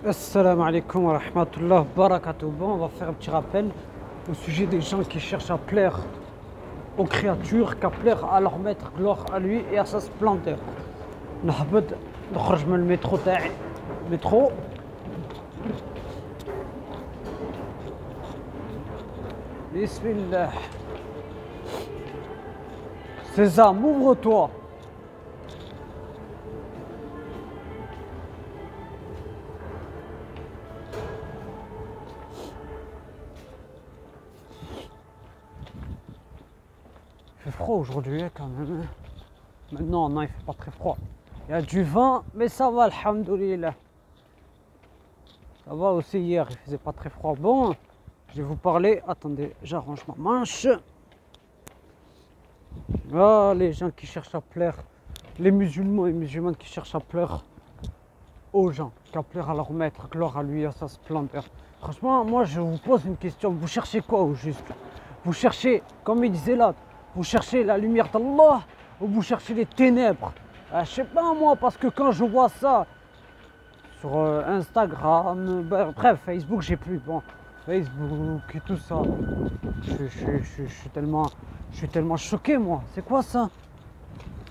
Assalamu alaikum wa rahmatullah wa barakatuh. Bon, on va faire un petit rappel au sujet des gens qui cherchent à plaire aux créatures, qu'à plaire à leur maître, gloire à lui et à sa splendeur. نهبط نخرج من المترو تاعي métro. Bismillah. Sésame, ouvre-toi. Il fait froid aujourd'hui quand même. Maintenant, non, il fait pas très froid. Il y a du vent, mais ça va, alhamdoulilah. Ça va aussi hier, il faisait pas très froid. Bon, je vais vous parler. Attendez, j'arrange ma manche. Ah, les gens qui cherchent à plaire, les musulmans et musulmanes qui cherchent à plaire aux gens, qu'à plaire à leur maître, gloire à lui, à sa splendeur. Franchement, moi je vous pose une question, vous cherchez quoi au juste? Vous cherchez, comme il disait là, vous cherchez la lumière d'Allah ou vous cherchez les ténèbres? Je sais pas moi, parce que quand je vois ça sur Instagram, bref, Facebook j'ai plus, bon, Facebook et tout ça, je suis tellement choqué moi, c'est quoi ça?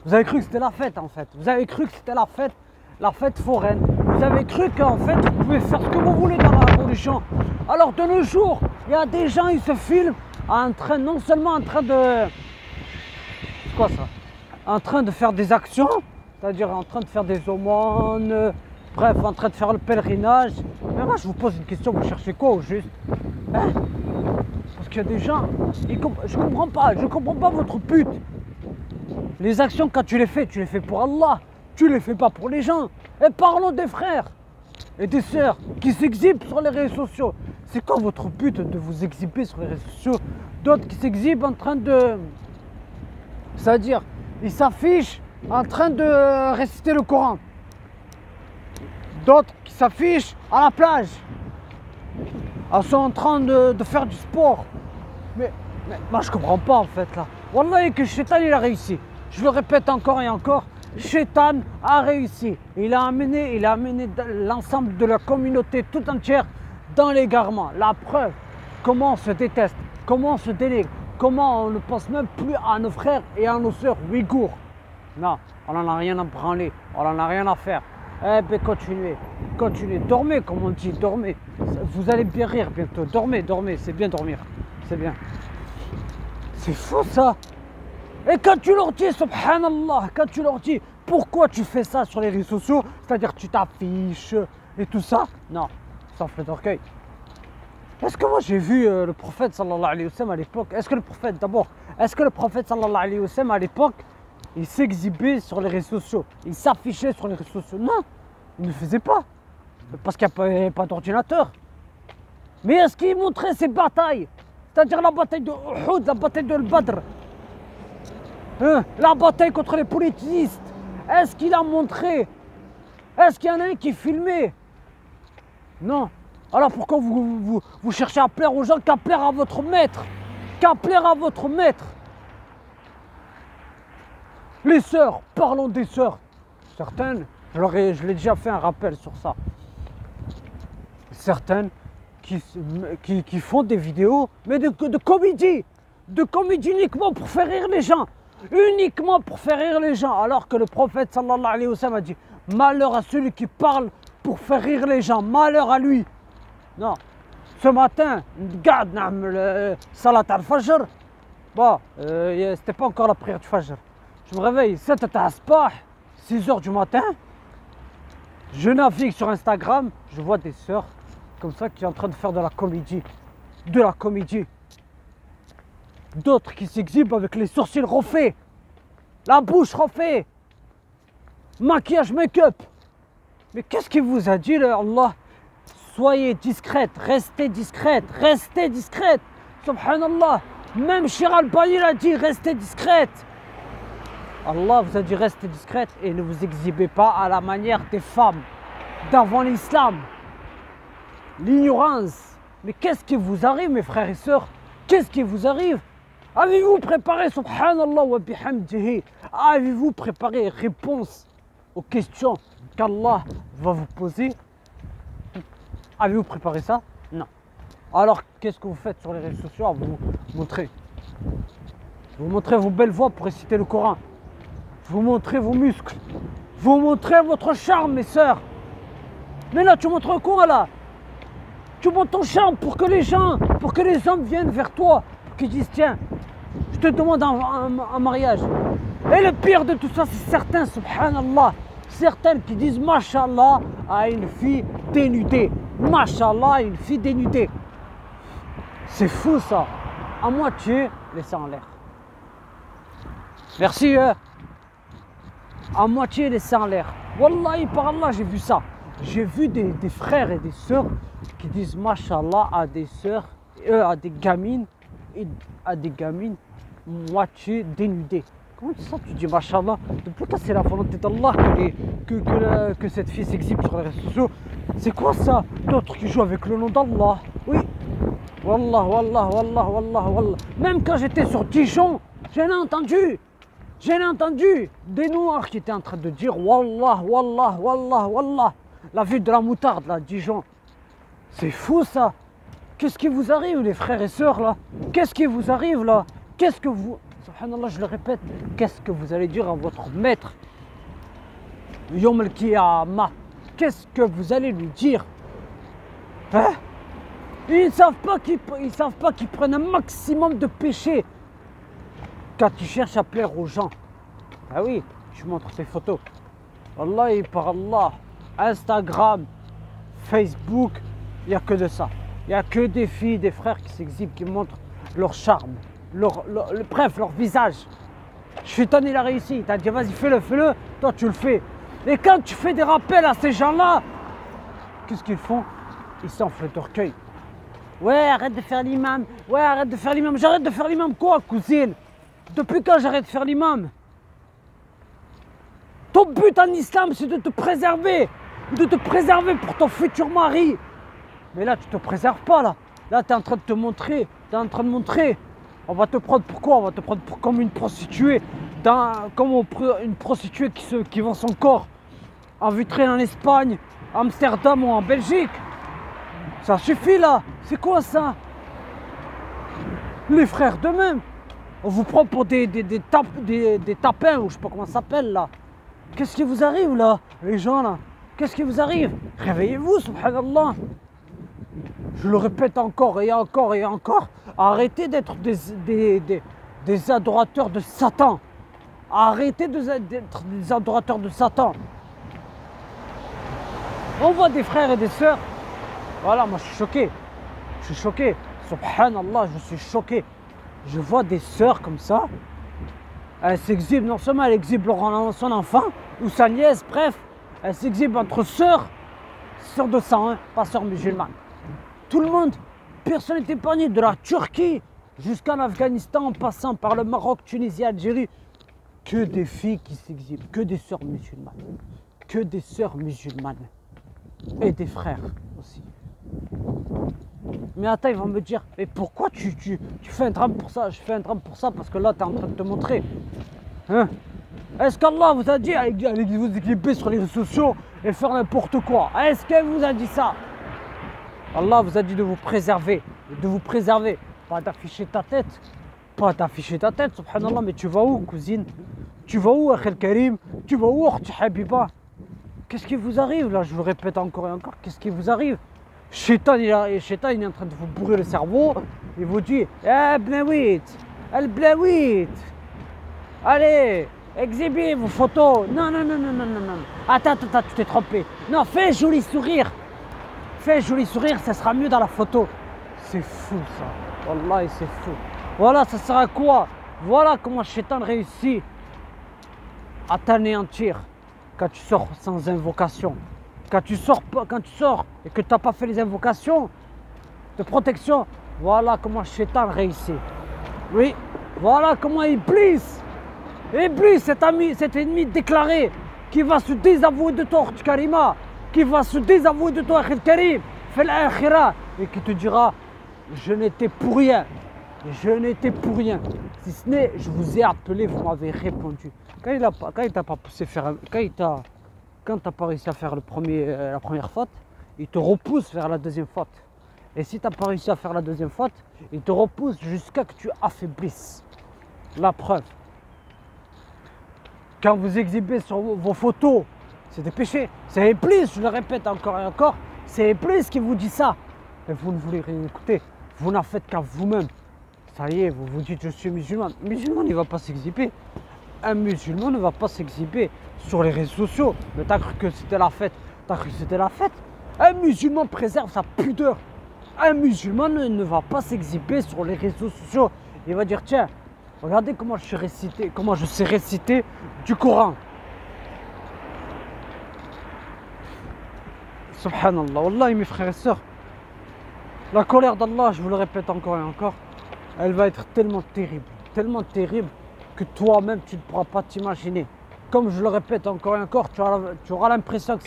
Vous avez cru que c'était la fête en fait, vous avez cru que c'était la fête foraine, vous avez cru qu'en fait vous pouvez faire ce que vous voulez dans la religion. Alors de nos jours, il y a des gens, ils se filment en train, non seulement en train de... C'est quoi ça? En train de faire des actions, c'est-à-dire en train de faire des aumônes, bref, en train de faire le pèlerinage. Mais moi je vous pose une question, vous cherchez quoi au juste? Hein? Parce qu'il y a des gens, je comprends pas votre but. Les actions quand tu les fais pour Allah, tu les fais pas pour les gens. Et parlons des frères et des sœurs qui s'exhibent sur les réseaux sociaux. C'est quoi votre but de vous exhiber sur les réseaux sociaux? D'autres qui s'exhibent en train de... C'est-à-dire, ils s'affichent en train de réciter le Coran. D'autres qui s'affichent à la plage. Elles sont en train de faire du sport. Mais moi je comprends pas en fait là. Wallah que Shaitan il a réussi. Je le répète encore et encore. Shaitan a réussi. Il a amené l'ensemble de la communauté tout entière dans l'égarement. La preuve, comment on se déteste, comment on se dénigre, comment on ne pense même plus à nos frères et à nos sœurs ouïghours. Non, on n'en a rien à branler, on n'en a rien à faire. Eh bien continuez, dormez comme on dit, dormez. Vous allez bien rire bientôt, dormez, c'est bien dormir, c'est bien. C'est fou ça. Et quand tu leur dis, subhanallah, quand tu leur dis pourquoi tu fais ça sur les réseaux sociaux, c'est-à-dire tu t'affiches et tout ça, non, sauf le d'orgueil. Est-ce que moi j'ai vu le prophète sallallahu alayhi wa sallam à l'époque? Est-ce que le prophète sallallahu alayhi wa sallam à l'époque, il s'exhibait sur les réseaux sociaux, il s'affichait sur les réseaux sociaux? Non, il ne le faisait pas, parce qu'il n'y avait pas d'ordinateur. Mais est-ce qu'il montrait ses batailles? C'est-à-dire la bataille de Uhud, la bataille de Badr, la bataille contre les politistes. Est-ce qu'il a montré? Est-ce qu'il y en a un qui filmait? Non. Alors pourquoi vous cherchez à plaire aux gens qu'à plaire à votre maître? Qu'à plaire à votre maître? Les sœurs, parlons des sœurs. Certaines, je l'ai déjà fait un rappel sur ça. Certaines qui font des vidéos, mais de comédie. De comédie uniquement pour faire rire les gens. Uniquement pour faire rire les gens. Alors que le prophète sallallahu alayhi wa sallam a dit malheur à celui qui parle pour faire rire les gens. Malheur à lui. Non. Ce matin, regarde, le salat al-fajr. Bon, c'était pas encore la prière du fajr. Je me réveille 6h du matin. Je navigue sur Instagram. Je vois des sœurs comme ça qui sont en train de faire de la comédie. De la comédie. D'autres qui s'exhibent avec les sourcils refaits, la bouche refaite, maquillage, make-up. Mais qu'est-ce qu'il vous a dit là, Allah? Soyez discrète, restez discrète, restez discrète. Subhanallah, même Shir Al-Bani l'a dit, restez discrète. Allah vous a dit restez discrète et ne vous exhibez pas à la manière des femmes d'avant l'islam. L'ignorance. Mais qu'est-ce qui vous arrive mes frères et sœurs? Qu'est-ce qui vous arrive? Avez-vous préparé, subhanallah wa bihamdihi, avez-vous préparé réponse aux questions qu'Allah va vous poser? Avez-vous préparé ça? Non. Alors, qu'est-ce que vous faites sur les réseaux sociaux? Vous montrez. Vous montrez vos belles voix pour réciter le Coran. Vous montrez vos muscles. Vous montrez votre charme, mes sœurs. Mais là, tu montres quoi, là? Tu montres ton charme pour que les gens, pour que les hommes viennent vers toi. Pour qu'ils disent, tiens, je te demande un mariage. Et le pire de tout ça, c'est certains, subhanallah, certaines qui disent, mashallah, à une fille dénudée. Mashallah, à une fille dénudée. C'est fou, ça. À moitié, laissez en l'air. Merci, à moitié laissé en l'air. Wallahi, par Allah, j'ai vu ça. J'ai vu des frères et des sœurs qui disent mashallah à des sœurs, à des gamines, et à des gamines moitié dénudées. Comment ça tu dis mashallah? Depuis que c'est la volonté d'Allah que cette fille s'exhibe sur les réseaux sociaux. C'est quoi ça? D'autres qui jouent avec le nom d'Allah. Oui. Wallah, wallah, wallah, wallah, wallah. Même quand j'étais sur Dijon, j'en ai entendu des noirs qui étaient en train de dire wallah, wallah, wallah, wallah. La ville de la moutarde, là, Dijon. C'est fou, ça. Qu'est-ce qui vous arrive, les frères et sœurs, là? Qu'est-ce qui vous arrive, là? Qu'est-ce que vous... Subhanallah, je le répète. Qu'est-ce que vous allez dire à votre maître? Yom al-Qiyamah. Qu'est-ce que vous allez lui dire? Hein? Ils ne savent pas qu'ils prennent un maximum de péché quand ils cherchent à plaire aux gens. Ah oui, je montre tes photos. Wallahi, par Allah. Instagram, Facebook, il n'y a que de ça. Il n'y a que des filles, des frères qui s'exhibent, qui montrent leur charme, bref, leur visage. Shaitan, il a réussi. Il t'a dit, vas-y, fais-le, toi tu le fais. Et quand tu fais des rappels à ces gens-là, qu'est-ce qu'ils font? Ils s'enflent d'orgueil. Ouais, arrête de faire l'imam. Ouais, arrête de faire l'imam. J'arrête de faire l'imam quoi, cousine? Depuis quand j'arrête de faire l'imam? Ton but en islam, c'est de te préserver pour ton futur mari. Mais là, tu te préserves pas, là. Là, tu es en train de te montrer. On va te prendre pour quoi? On va te prendre comme une prostituée. Comme une prostituée qui vend son corps en vitrine en Espagne, à Amsterdam ou en Belgique. Ça suffit, là. C'est quoi, ça? Les frères d'eux-mêmes. On vous prend pour des tapins, ou je sais pas comment ça s'appelle, là. Qu'est-ce qui vous arrive, là, les gens, là? Qu'est-ce qui vous arrive? Réveillez-vous, subhanallah. Je le répète encore et encore et encore. Arrêtez d'être des adorateurs de Satan. Arrêtez d'être des adorateurs de Satan. On voit des frères et des sœurs. Voilà, moi je suis choqué. Je suis choqué. Subhanallah, je suis choqué. Je vois des sœurs comme ça. Elles s'exhibent, non seulement elles exhibent son enfant ou sa nièce, bref, elles s'exhibent entre sœurs de sang, hein, pas sœurs musulmanes. Tout le monde, personne n'est épargné, de la Turquie jusqu'en Afghanistan, en passant par le Maroc, Tunisie, Algérie. Que des filles qui s'exhibent, que des sœurs musulmanes. Que des sœurs musulmanes. Et des frères aussi. Mais attends, ils vont me dire, mais pourquoi tu fais un drame pour ça? Je fais un drame pour ça parce que là, tu es en train de te montrer. Hein? Est-ce qu'Allah vous a dit, allez vous équiper sur les réseaux sociaux et faire n'importe quoi? Est-ce qu'elle vous a dit ça? Allah vous a dit de vous préserver, pas d'afficher ta tête, subhanallah. Mais tu vas où, cousine? Tu vas où, Akhel Karim? Tu vas où, Akhti Habiba? Qu'est-ce qui vous arrive, là? Je vous le répète encore et encore, qu'est-ce qui vous arrive? Shaitan, il est en train de vous bourrer le cerveau. Il vous dit, eh, Blawit, allez, exhibez vos photos. Non. Attends, tu t'es trompé. Non, fais joli sourire. Ça sera mieux dans la photo. C'est fou, ça. Wallah, c'est fou. Voilà, ça sert à quoi? Voilà comment Shaitan réussit à t'anéantir quand tu sors sans invocation. Quand tu sors et que tu n'as pas fait les invocations de protection, voilà comment Shaitan réussit. Oui, voilà comment Iblis, cet ennemi déclaré, qui va se désavouer de toi, Karima, qui va se désavouer de toi, Karim, fais l'akhira, et qui te dira, je n'étais pour rien. Si ce n'est, je vous ai appelé, vous m'avez répondu. Quand t'as pas réussi à faire la première faute, il te repousse vers la deuxième faute. Et si tu n'as pas réussi à faire la deuxième faute, il te repousse jusqu'à que tu affaiblisses. La preuve. Quand vous exhibez sur vos photos, c'est des péchés. C'est Iblis, je le répète encore et encore, c'est Iblis qui vous dit ça. Et vous ne voulez rien écouter. Vous n'en faites qu'à vous-même. Ça y est, vous vous dites je suis musulman. Un musulman il ne va pas s'exhiber. Un musulman ne va pas s'exhiber sur les réseaux sociaux. Mais t'as cru que c'était la fête. T'as cru que c'était la fête. Un musulman préserve sa pudeur. Un musulman ne va pas s'exhiber sur les réseaux sociaux. Il va dire tiens, regardez comment je sais réciter du Coran. Subhanallah, Wallah mes frères et sœurs. La colère d'Allah, je vous le répète encore et encore, elle va être tellement terrible que toi-même tu ne pourras pas t'imaginer. Comme je le répète encore et encore, tu auras l'impression que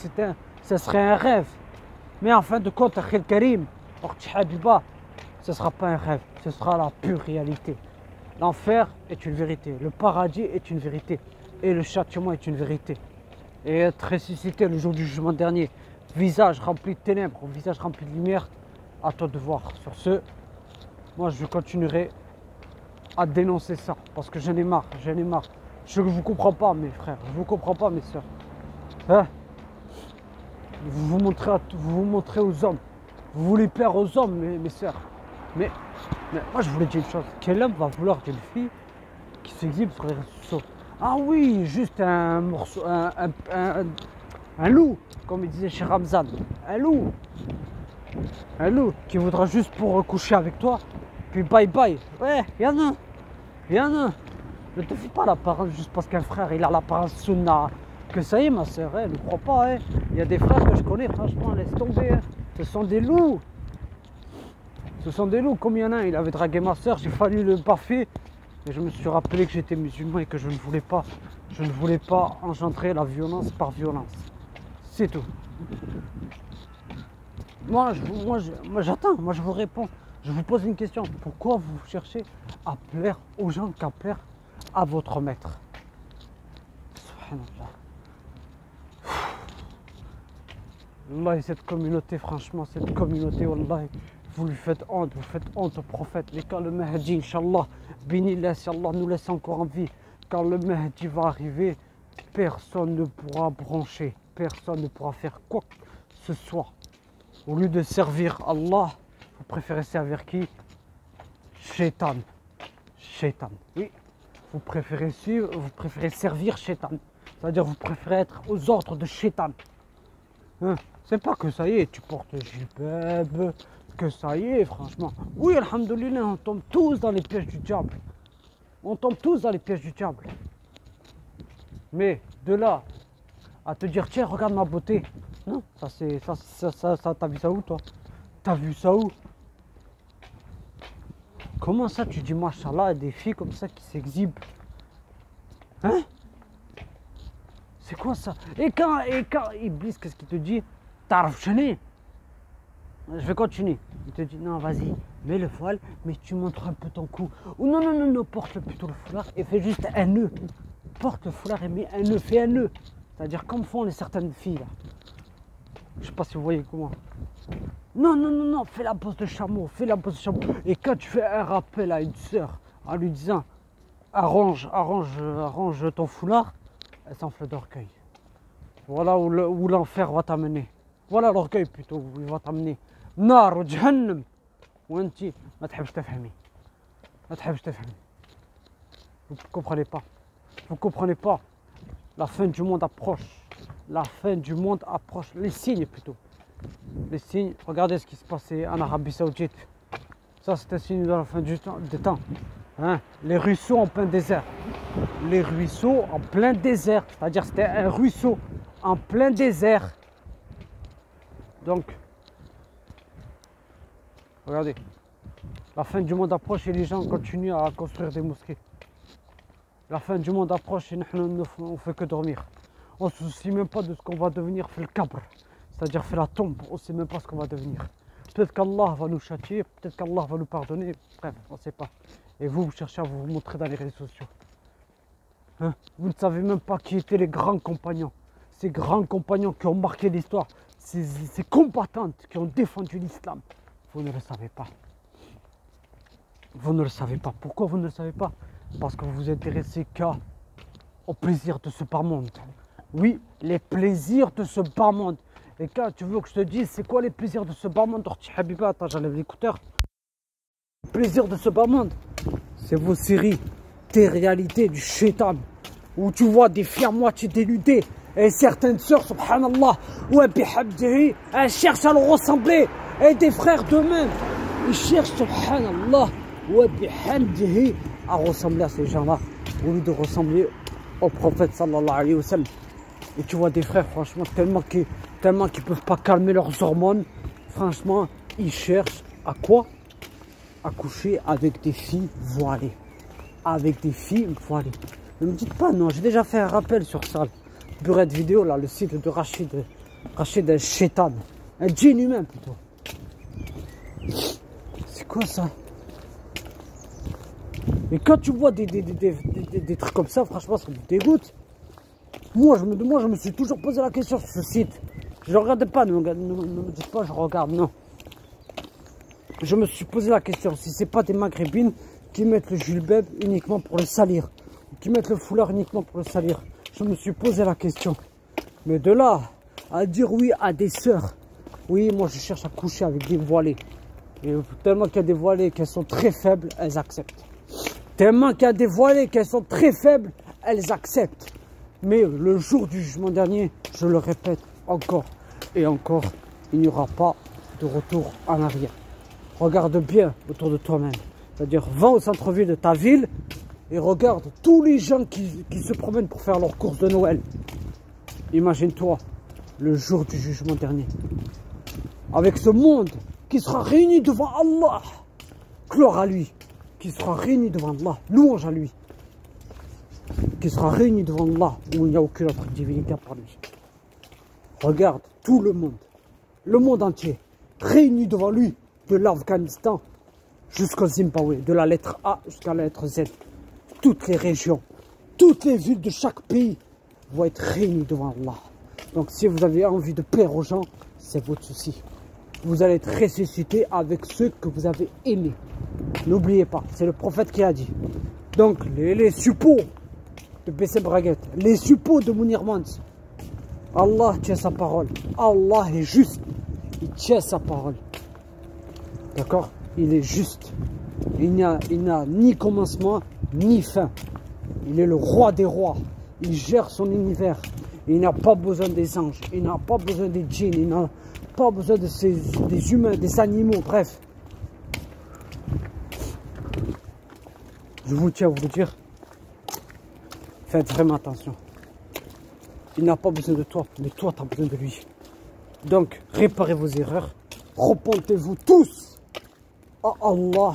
ce serait un rêve. Mais en fin de compte, Akhil Karim, Habiba, ce ne sera pas un rêve, ce sera la pure réalité. L'enfer est une vérité, le paradis est une vérité et le châtiment est une vérité. Et être ressuscité le jour du jugement dernier, visage rempli de ténèbres, visage rempli de lumière, à toi de voir. Sur ce, moi je continuerai à dénoncer ça parce que j'en ai marre. Je ne vous comprends pas mes frères, je ne vous comprends pas mes soeurs. Hein? Vous vous montrez aux hommes, vous voulez plaire aux hommes mes soeurs. Mais moi je voulais dire une chose, quel homme va vouloir d'une fille qui s'exhibe sur les réseaux sociaux? Ah oui, juste un morceau, un loup, comme il disait chez Ramzan, un loup qui voudra juste pour coucher avec toi, puis bye bye. Ouais, y'en a. Ne te fais pas l'apparence juste parce qu'un frère il a l'apparence sunna. Que ça y est ma soeur, ne crois pas. Il y a des frères que je connais, franchement, laisse tomber. Ce sont des loups. Comme il y en a un, il avait dragué ma soeur, j'ai fallu le baffer. Et je me suis rappelé que j'étais musulman et que je ne voulais pas engendrer la violence par violence. C'est tout. Moi j'attends, moi je vous réponds. Je vous pose une question. Pourquoi vous cherchez à plaire aux gens qu'à plaire à votre maître? Subhanallah. Wallahi, cette communauté, franchement, wallahi, vous lui faites honte, au prophète. Et quand le Mahdi, Inch'Allah, bénillah, si Allah nous laisse encore en vie, quand le Mahdi va arriver, personne ne pourra brancher, personne ne pourra faire quoi que ce soit. Au lieu de servir Allah, vous préférez servir qui? Shaitan. Oui. Vous préférez servir Shaitan. C'est-à-dire vous préférez être aux ordres de Shaitan. Hein? C'est pas que ça y est, tu portes jilbab, que ça y est, franchement. Oui, alhamdoulilah, on tombe tous dans les pièges du diable. Mais de là à te dire, tiens, regarde ma beauté. Non, ça, t'as vu ça où, toi? T'as vu ça où? Comment ça, tu dis, machallah, des filles comme ça qui s'exhibent? Hein? C'est quoi ça? Et quand Iblis, qu'est-ce qu'il te dit? T'arrives chenille. Je vais continuer. Il te dit, non, vas-y, mets le voile, mais tu montres un peu ton cou. Ou non, porte plutôt le foulard et fais juste un nœud. Porte le foulard et mets un nœud, fais un nœud. C'est-à-dire comme font les certaines filles là. Je sais pas si vous voyez comment. Non, fais la pose de chameau, Et quand tu fais un rappel à une sœur en lui disant arrange ton foulard, elle s'enfle d'orgueil. Voilà où l'enfer va t'amener. Voilà l'orgueil plutôt où il va t'amener. Nar ou jahannam. وانت ما تحبش تفهمي. Vous ne comprenez pas. La fin du monde approche. Les signes plutôt. Les signes, regardez ce qui se passait en Arabie Saoudite. Ça, c'est un signe de la fin des temps. Hein? Les ruisseaux en plein désert. C'est-à-dire c'était un ruisseau en plein désert. Donc, regardez. La fin du monde approche et les gens continuent à construire des mosquées. La fin du monde approche et nous, on ne fait que dormir. On ne se soucie même pas de ce qu'on va devenir, fait le cabr. C'est-à-dire fait la tombe, on ne sait même pas ce qu'on va devenir. Peut-être qu'Allah va nous châtier, peut-être qu'Allah va nous pardonner, bref, on ne sait pas. Et vous cherchez à vous montrer dans les réseaux sociaux. Hein? Vous ne savez même pas qui étaient les grands compagnons. Ces grands compagnons qui ont marqué l'histoire. ces combattantes qui ont défendu l'islam. Vous ne le savez pas. Vous ne le savez pas. Pourquoi vous ne le savez pas? Parce que vous vous intéressez qu'au plaisir de ce bas monde. Oui, les plaisirs de ce bas monde. Et quand tu veux que je te dise, c'est quoi les plaisirs de ce bas monde? Habiba, attends, j'enlève l'écouteur. Les plaisirs de ce bas monde, c'est vos séries, tes réalités du shaitan, où tu vois des filles à moitié dénudées. Et certaines sœurs, subhanallah, elles cherchent à leur ressembler. Et des frères d'eux-mêmes, ils cherchent, subhanallah, à ressembler à ces gens-là, au lieu de ressembler au prophète sallallahu alayhi wa sallam. Et tu vois des frères, franchement, tellement qu'ils ne peuvent pas calmer leurs hormones, franchement, ils cherchent à quoi? À coucher avec des filles voilées. Avec des filles voilées. Ne me dites pas non, j'ai déjà fait un rappel sur ça. Burette vidéo, là, le site de Rachid El Shaitan. Un djinn humain plutôt. C'est quoi ça? Et quand tu vois des trucs comme ça, franchement, ça me dégoûte. Moi, je me suis toujours posé la question sur ce site. Je ne regardais pas, ne me dites pas je regarde, non. Je me suis posé la question, si c'est pas des maghrébines qui mettent le jilbab uniquement pour le salir, qui mettent le foulard uniquement pour le salir. Je me suis posé la question. Mais de là à dire oui à des sœurs, oui, moi je cherche à coucher avec des voilées. Et tellement qu'il y a des voilées qu'elles sont très faibles, elles acceptent. Tellement qu'il y a des voilées qu'elles sont très faibles, elles acceptent. Mais le jour du jugement dernier, je le répète encore et encore, il n'y aura pas de retour en arrière. Regarde bien autour de toi-même. C'est-à-dire, va au centre-ville de ta ville et regarde tous les gens qui se promènent pour faire leurs courses de Noël. Imagine-toi le jour du jugement dernier. Avec ce monde qui sera réuni devant Allah. Gloire à lui. Qui sera réuni devant Allah. Louange à lui. Qui sera réuni devant Allah où il n'y a aucune autre divinité par lui. Regarde tout le monde entier, réuni devant lui, de l'Afghanistan jusqu'au Zimbabwe, de la lettre A jusqu'à la lettre Z. Toutes les régions, toutes les villes de chaque pays vont être réunies devant Allah. Donc si vous avez envie de plaire aux gens, c'est votre souci. Vous allez être ressuscité avec ceux que vous avez aimés. N'oubliez pas, c'est le prophète qui a dit. Donc les suppôts de B.C. Braguette, les suppôts de Mounir Mans, Allah tient sa parole. Allah est juste. Il tient sa parole. D'accord? Il est juste. Il n'a ni commencement, ni fin. Il est le roi des rois. Il gère son univers. Il n'a pas besoin des anges. Il n'a pas besoin des djinns. Il n'a pas besoin des humains, des animaux. Bref. Je vous tiens à vous le dire. Faites vraiment attention. Il n'a pas besoin de toi, mais toi, tu as besoin de lui. Donc, réparez vos erreurs. Repentez-vous tous à Allah.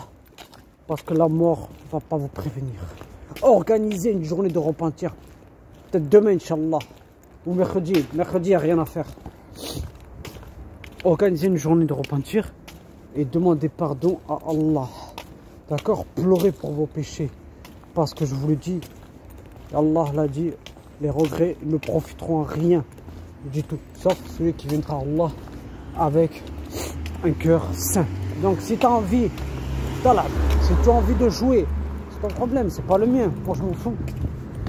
Parce que la mort ne va pas vous prévenir. Organisez une journée de repentir. Peut-être demain, Inch'Allah. Ou mercredi. Mercredi, il n'y a rien à faire. Organisez une journée de repentir. Et demandez pardon à Allah. D'accord? Pleurez pour vos péchés. Parce que je vous le dis, Allah l'a dit, les regrets ne profiteront à rien du tout. Sauf celui qui viendra à Allah avec un cœur sain. Donc si tu as envie, si tu as envie de jouer, c'est ton problème, c'est pas le mien. Moi je m'en fous.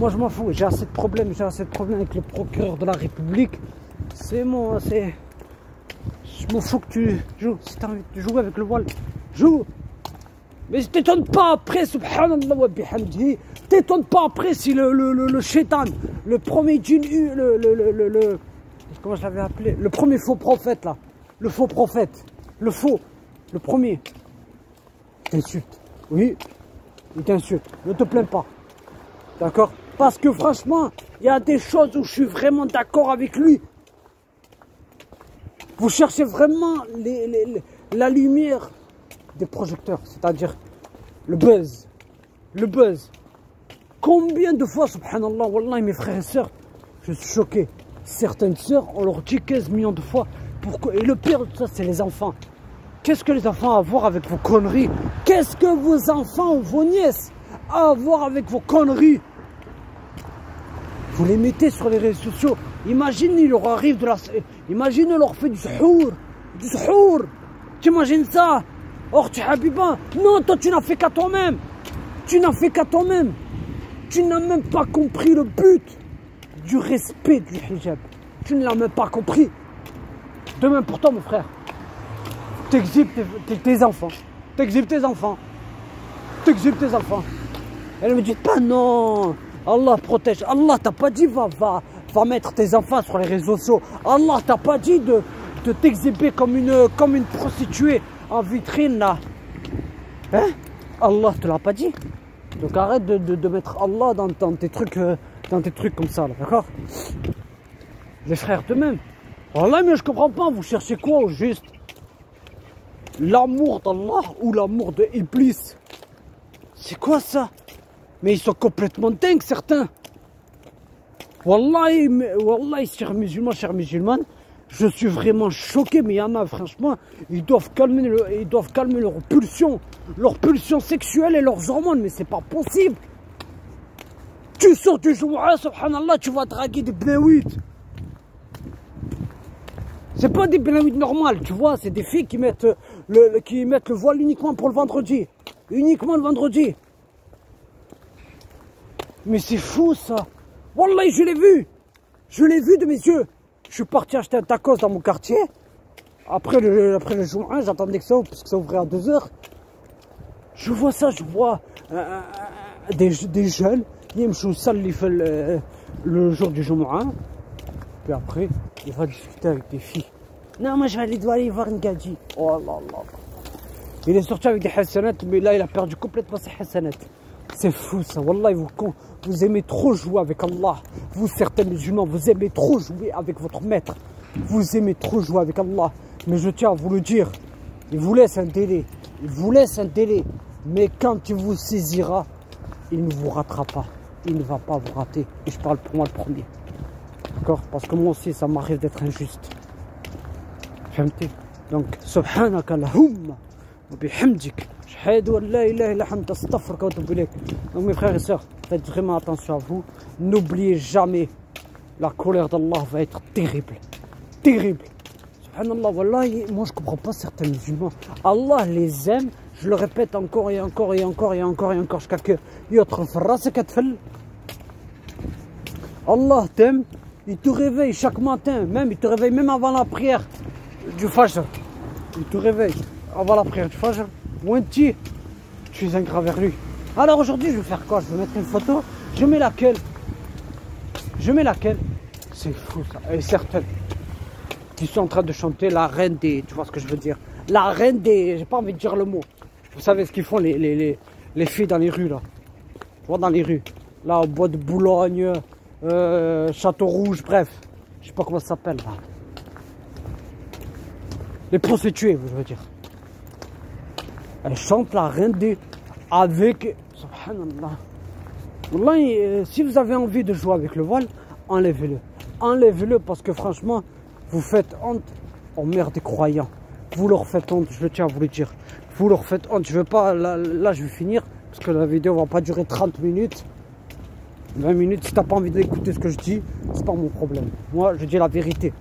Moi je m'en fous. J'ai assez de problèmes avec le procureur de la République. C'est moi, c'est... Je m'en fous que tu joues. Si tu as envie de jouer avec le voile, joue. Mais ne t'étonne pas après, subhanallah wa bihamdihi. T'étonne pas après si le shaitan, le premier djinn, comment je l'avais appelé, le premier faux prophète là, le faux prophète, le premier, t'insulte. Oui, il t'insulte. Ne te plains pas. D'accord? Parce que franchement, il y a des choses où je suis vraiment d'accord avec lui. Vous cherchez vraiment la lumière des projecteurs, c'est-à-dire le buzz. Le buzz. Combien de fois, subhanallah, wallah, mes frères et sœurs, je suis choqué. Certaines sœurs, on leur dit 15 millions de fois. Pourquoi? Et le pire de ça, c'est les enfants. Qu'est-ce que les enfants ont à voir avec vos conneries? Qu'est-ce que vos enfants ou vos nièces ont à voir avec vos conneries? Vous les mettez sur les réseaux sociaux. Imagine, il leur arrive Imagine, on leur fait du suhour. Du suhour. T'imagines ça? Or, tu habiba. Non, toi, tu n'as fait qu'à toi-même. Tu n'as fait qu'à toi-même. Tu n'as même pas compris le but du respect du hijab. Tu ne l'as même pas compris. De même pour toi, mon frère. T'exhibes tes enfants. T'exhibes tes enfants. T'exhibes tes enfants. Elle ne me dit pas non. Allah protège. Allah t'a pas dit va mettre tes enfants sur les réseaux sociaux. Allah t'a pas dit de t'exhiber comme une prostituée en vitrine là. Hein? Allah te l'a pas dit. Donc arrête de mettre Allah dans tes trucs comme ça là, d'accord? Les frères de même. Wallah, mais je comprends pas, vous cherchez quoi au juste? L'amour d'Allah ou l'amour de Iblis? C'est quoi ça? Mais ils sont complètement dingues certains. Wallahi, chers musulmans, je suis vraiment choqué, mais il y en a franchement, ils doivent calmer leurs pulsions sexuelles et leurs hormones, mais c'est pas possible. Tu sors du Jumu'ah, subhanallah, tu vas draguer des bnaouites. C'est pas des bnaouites normales, tu vois, c'est des filles qui mettent le voile uniquement pour le vendredi. Uniquement le vendredi. Mais c'est fou ça. Wallah, je l'ai vu. Je l'ai vu de mes yeux. Je suis parti acheter un tacos dans mon quartier. Après le jour 1, j'attendais que ça ouvre, parce que ça ouvrait à 2 h. Je vois ça, je vois des jeunes. Ils me il fait le jour du jour 1. Puis après, il va discuter avec des filles. Non, moi je vais aller voir une gadji. Oh là là. Il est sorti avec des hassanats, mais là il a perdu complètement ses hassanats. C'est fou ça, wallah, vous aimez trop jouer avec Allah. Vous, certains musulmans, vous aimez trop jouer avec votre maître. Vous aimez trop jouer avec Allah. Mais je tiens à vous le dire, il vous laisse un délai. Il vous laisse un délai. Mais quand il vous saisira, il ne vous ratera pas. Il ne va pas vous rater. Et je parle pour moi le premier. D'accord? Parce que moi aussi, ça m'arrive d'être injuste. Donc, subhanaka lahumma wa bihamdik. Donc mes frères et sœurs, faites vraiment attention à vous. N'oubliez jamais, la colère d'Allah va être terrible. Terrible. Subhanallah, wallahi, moi je comprends pas certains musulmans. Allah les aime, je le répète encore et encore et encore et encore et encore jusqu'à que Allah t'aime, il te réveille chaque matin, même il te réveille même avant la prière du Fajr. Il te réveille avant la prière du Fajr. Wenti, tu es ingrat vers lui. Alors aujourd'hui, je vais faire quoi? Je vais mettre une photo. Je mets laquelle? C'est fou ça. Et certaines qui sont en train de chanter la reine des... Tu vois ce que je veux dire? La reine des... J'ai pas envie de dire le mot. Vous savez ce qu'ils font les filles dans les rues là. Tu vois, dans les rues. Là, au bois de Boulogne, Château Rouge, bref. Je sais pas comment ça s'appelle là. Les prostituées, je veux dire. Elle chante la reine des... avec... Subhanallah. Wallah, si vous avez envie de jouer avec le voile, enlevez-le. Enlevez-le parce que franchement, vous faites honte aux mères des croyants. Vous leur faites honte, je tiens à vous le dire. Vous leur faites honte. Je veux pas... Là, je vais finir parce que la vidéo va pas durer 30 minutes. 20 minutes. Si t'as pas envie d'écouter ce que je dis, c'est pas mon problème. Moi, je dis la vérité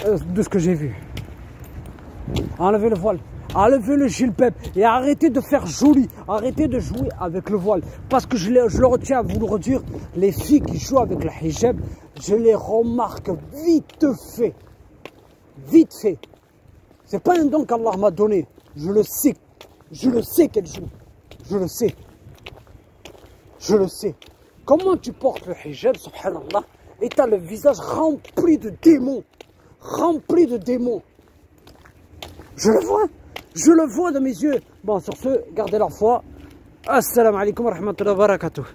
de ce que j'ai vu. Enlevez le voile. Enlevez le gilbab et arrêtez de faire joli, arrêtez de jouer avec le voile. Parce que je le retiens à vous le redire, les filles qui jouent avec le hijab, je les remarque vite fait. Vite fait. C'est pas un don qu'Allah m'a donné, je le sais qu'elles jouent, je le sais. Comment tu portes le hijab, subhanallah, et t'as le visage rempli de démons, Je le vois de mes yeux. Bon, sur ce, gardez la foi. Assalamu alaikum wa rahmatullahi wa barakatuh.